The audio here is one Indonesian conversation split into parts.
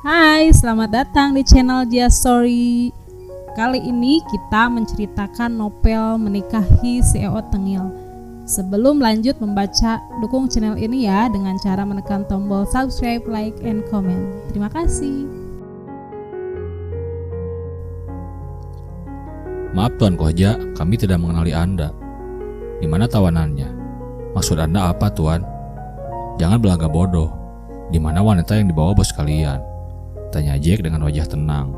Hai, selamat datang di channel Just Story. Kali ini kita menceritakan novel Menikahi CEO Tengil. Sebelum lanjut membaca, dukung channel ini ya dengan cara menekan tombol subscribe, like, and comment. Terima kasih. Maaf Tuan Kohja, kami tidak mengenali Anda. Di mana tawanannya? Maksud Anda apa, Tuan? Jangan belagak bodoh. Di mana wanita yang dibawa bos kalian? Tanya Jack dengan wajah tenang.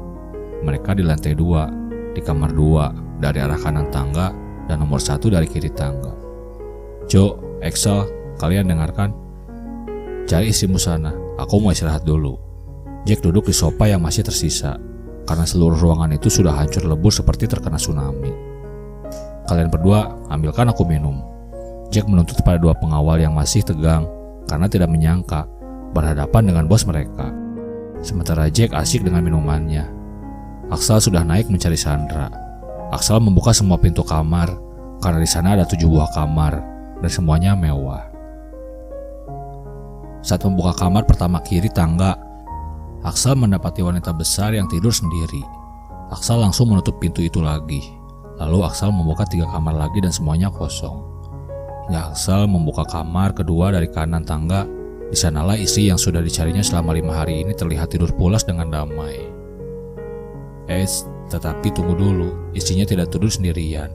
Mereka di lantai 2, di kamar 2, dari arah kanan tangga, dan nomor 1 dari kiri tangga. Joe, Axel, kalian dengarkan? Cari istrimu sana, aku mau istirahat dulu. Jack duduk di sofa yang masih tersisa, karena seluruh ruangan itu sudah hancur lebur seperti terkena tsunami. Kalian berdua, ambilkan aku minum. Jack menuntut pada dua pengawal yang masih tegang, karena tidak menyangka berhadapan dengan bos mereka. Sementara Jack asik dengan minumannya. Axel sudah naik mencari Sandra. Axel membuka semua pintu kamar, karena di sana ada 7 buah kamar, dan semuanya mewah. Saat membuka kamar pertama kiri tangga, Axel mendapati wanita besar yang tidur sendiri. Axel langsung menutup pintu itu lagi. Lalu Axel membuka 3 kamar lagi dan semuanya kosong. Hingga Axel membuka kamar kedua dari kanan tangga. Di sanalah istri yang sudah dicarinya selama 5 hari ini terlihat tidur pulas dengan damai. Tetapi tunggu dulu, istrinya tidak tidur sendirian.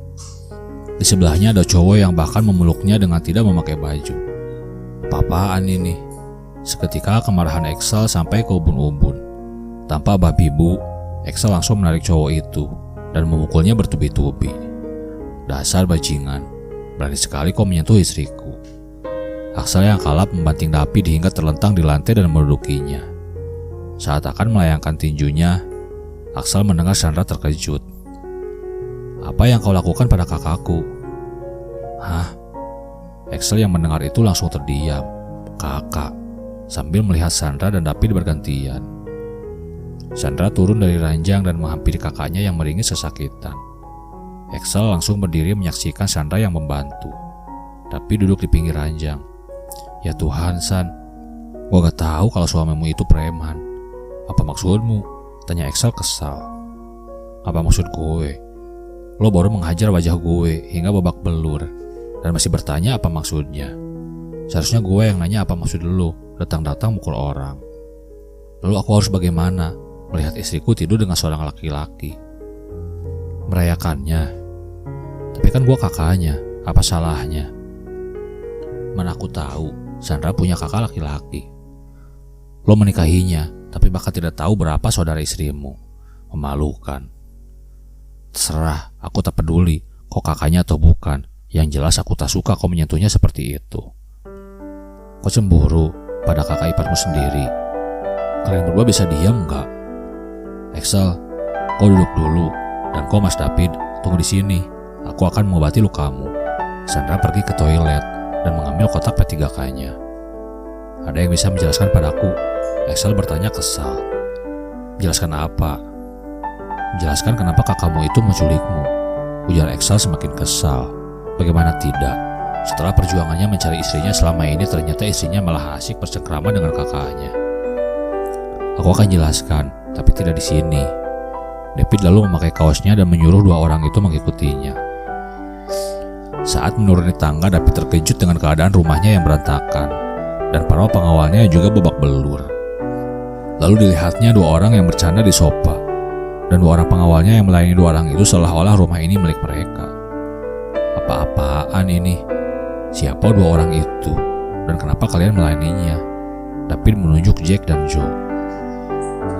Di sebelahnya ada cowok yang bahkan memeluknya dengan tidak memakai baju. Apa-apaan ini? Seketika kemarahan Axel sampai ke ubun-ubun. Tanpa babi bu, Axel langsung menarik cowok itu dan memukulnya bertubi-tubi. Dasar bajingan, berani sekali kau menyentuh istriku. Axel yang kalap membanting David hingga terlentang di lantai dan mendudukinya. Saat akan melayangkan tinjunya, Axel mendengar Sandra terkejut. Apa yang kau lakukan pada kakakku? Hah? Axel yang mendengar itu langsung terdiam. Kakak, sambil melihat Sandra dan David bergantian. Sandra turun dari ranjang dan menghampiri kakaknya yang meringis kesakitan. Axel langsung berdiri menyaksikan Sandra yang membantu. David duduk di pinggir ranjang. Ya Tuhan, San, gue gak tahu kalau suamimu itu preman. Apa maksudmu? Tanya Axel kesal. Apa maksud gue? Lo baru menghajar wajah gue hingga babak belur dan masih bertanya apa maksudnya. Seharusnya gue yang nanya apa maksud lo datang-datang mukul orang. Lalu aku harus bagaimana melihat istriku tidur dengan seorang laki-laki? Merayakannya. Tapi kan gue kakaknya, apa salahnya? Mana aku tahu Sandra punya kakak laki-laki. Lo menikahinya, tapi bahkan tidak tahu berapa saudara istrimu. Memalukan. Terserah, aku tak peduli kau kakaknya atau bukan. Yang jelas aku tak suka kau menyentuhnya seperti itu. Kau cemburu pada kakak iparmu sendiri. Kalian berdua bisa diam gak? Axel, kau duduk dulu. Dan kau Mas David, tunggu di sini. Aku akan mengobati lukamu. Sandra pergi ke toilet dan mengambil kotak P3K-nya. Ada yang bisa menjelaskan padaku? Axel bertanya kesal. Menjelaskan apa? Menjelaskan kenapa kakakmu itu menculikmu. Ujar Axel semakin kesal. Bagaimana tidak? Setelah perjuangannya mencari istrinya selama ini, ternyata istrinya malah asik bercengkrama dengan kakaknya. Aku akan jelaskan, tapi tidak di sini. David lalu memakai kaosnya dan menyuruh 2 orang itu mengikutinya. Saat menuruni tangga, David terkejut dengan keadaan rumahnya yang berantakan dan para pengawalnya juga babak belur. Lalu dilihatnya 2 orang yang bercanda di sofa dan 2 orang pengawalnya yang melayani 2 orang itu seolah-olah rumah ini milik mereka. Apa-apaan ini? Siapa 2 orang itu? Dan kenapa kalian melayaninya? David menunjuk Jack dan Joe.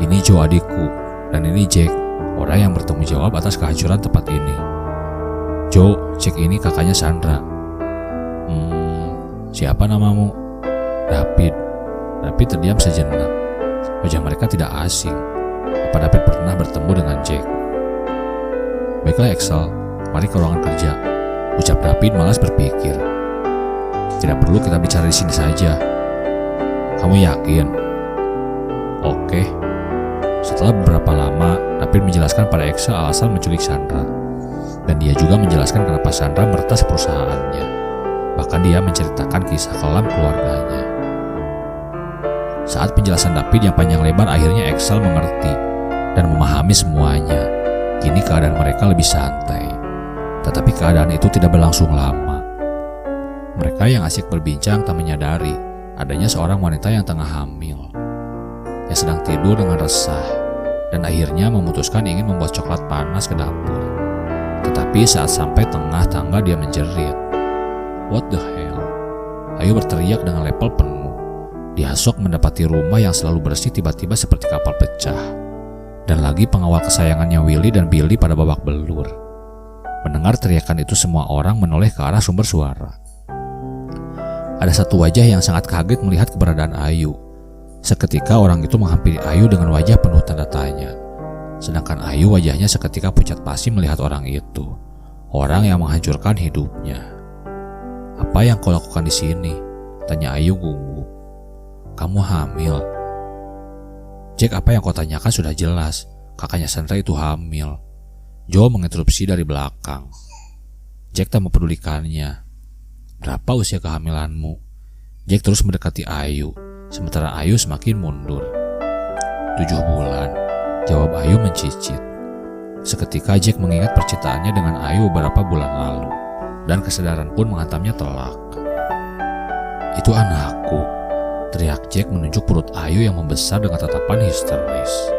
Ini Joe adikku dan ini Jack, orang yang bertanggung jawab atas kehancuran tempat ini. Joe, Jack ini kakaknya Sandra. Siapa namamu? David. David terdiam sejenak. Wajah mereka tidak asing. Apa David pernah bertemu dengan Jack? Baiklah Axel, mari ke ruangan kerja. Ucap David malas berpikir. Tidak perlu kita bicara di sini saja. Kamu yakin? Oke. Setelah beberapa lama, David menjelaskan pada Axel alasan menculik Sandra. Dan dia juga menjelaskan kenapa Sandra meretas perusahaannya. Bahkan dia menceritakan kisah kelam keluarganya. Saat penjelasan David yang panjang lebar, akhirnya Excel mengerti dan memahami semuanya. Kini keadaan mereka lebih santai. Tetapi keadaan itu tidak berlangsung lama. Mereka yang asyik berbincang tak menyadari adanya seorang wanita yang tengah hamil, yang sedang tidur dengan resah, dan akhirnya memutuskan ingin membuat coklat panas ke dapur. Tetapi saat sampai tengah tangga dia menjerit. What the hell? Ayu berteriak dengan level penuh. Dia sok mendapati rumah yang selalu bersih tiba-tiba seperti kapal pecah. Dan lagi pengawal kesayangannya Willy dan Billy pada babak belur. Mendengar teriakan itu, semua orang menoleh ke arah sumber suara. Ada satu wajah yang sangat kaget melihat keberadaan Ayu. Seketika orang itu menghampiri Ayu dengan wajah penuh tanda tanya. Sedangkan Ayu wajahnya seketika pucat pasi melihat orang itu. Orang yang menghancurkan hidupnya. Apa yang kau lakukan di sini? Tanya Ayu gugup. Kamu hamil. Jack, apa yang kau tanyakan sudah jelas. Kakaknya Sandra itu hamil. Joe menginterupsi dari belakang. Jack tak mempedulikannya. Berapa usia kehamilanmu? Jack terus mendekati Ayu, sementara Ayu semakin mundur. 7 bulan, jawab Ayu mencicit. Seketika Jack mengingat percintaannya dengan Ayu beberapa bulan lalu, dan kesadaran pun menghantamnya telak. Itu anakku, teriak Jack menunjuk perut Ayu yang membesar dengan tatapan histeris.